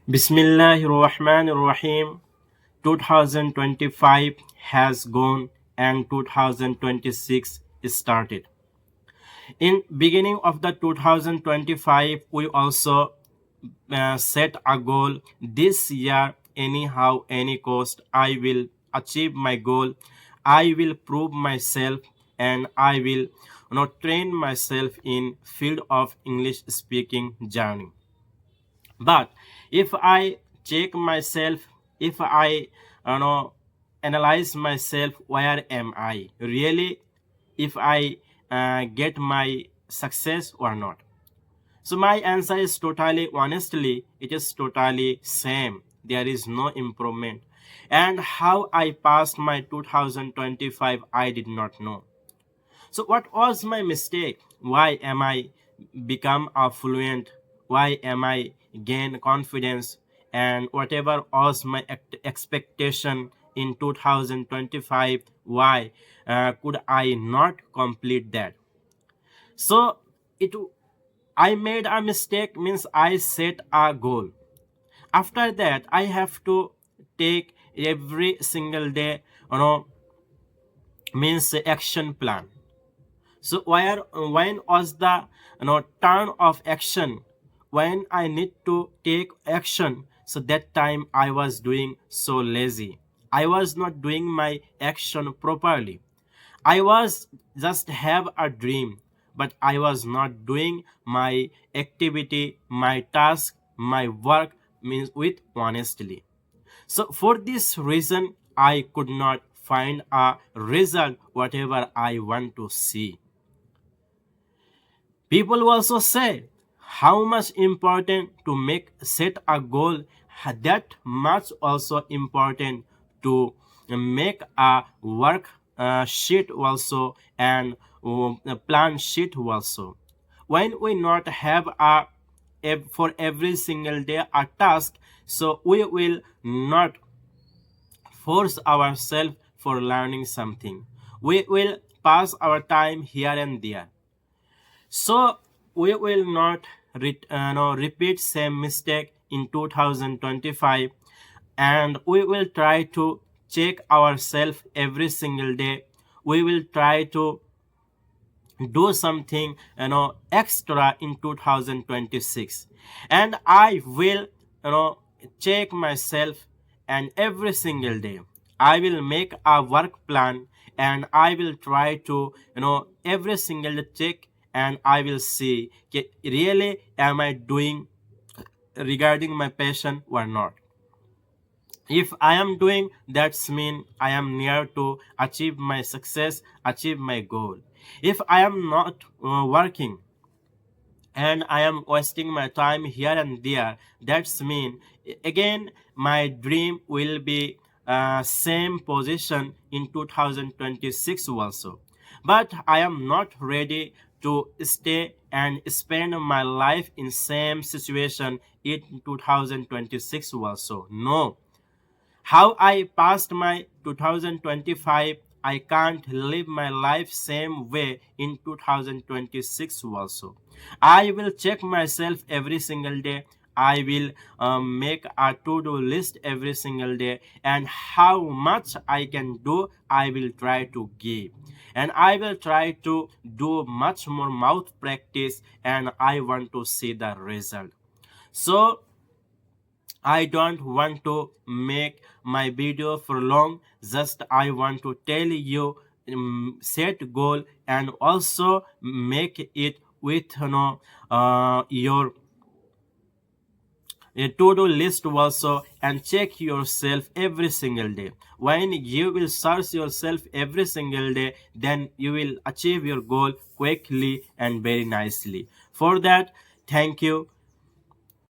Bismillahirrahmanirrahim. 2025 has gone and 2026 started. In beginning of the 2025, we also set a goal. This year, anyhow, any cost, I will achieve my goal. I will prove myself, and I will train myself in field of English speaking journey. But if I check myself, if I analyze myself, where am I really? If I get my success or not? So my answer is totally honestly, it is totally same. There is no improvement. And how I passed my 2025, I did not know. So what was my mistake? Why am I become affluent? Why am I gain confidence? And whatever was my expectation in 2025, why could I not complete that? So it I made a mistake means I set a goal. After that, I have to take every single day, means action plan. So when was the turn of action? When I need to take action, so that time I was doing so lazy. I was not doing my action properly. I was just have a dream, but I was not doing my activity, my task, my work means with honestly. So for this reason, I could not find a result whatever I want to see. People also say how much important to make set a goal, that much also important to make a work sheet also, and a plan sheet also. When we not have a for every single day a task, so we will not force ourselves for learning something. We will pass our time here and there, so we will not repeat same mistake in 2025, and we will try to check ourselves every single day. We will try to do something extra in 2026, and I will check myself, and every single day I will make a work plan, and I will try to every single day check, and I will see really am I doing regarding my passion or not. If I am doing, that's mean I am near to achieve my success, achieve my goal. If I am not working, and I am wasting my time here and there, that's mean again my dream will be same position in 2026 also. But I am not ready to stay and spend my life in same situation in 2026 also. No, how I passed my 2025, I can't live my life same way in 2026 also. I will check myself every single day. I will make a to-do list every single day, and how much I can do, I will try to give. And I will try to do much more mouth practice, and I want to see the result. So I don't want to make my video for long. Just I want to tell you, set goal and also make it with your to-do list also, and check yourself every single day. When you will search yourself every single day, then you will achieve your goal quickly and very nicely. For that, thank you.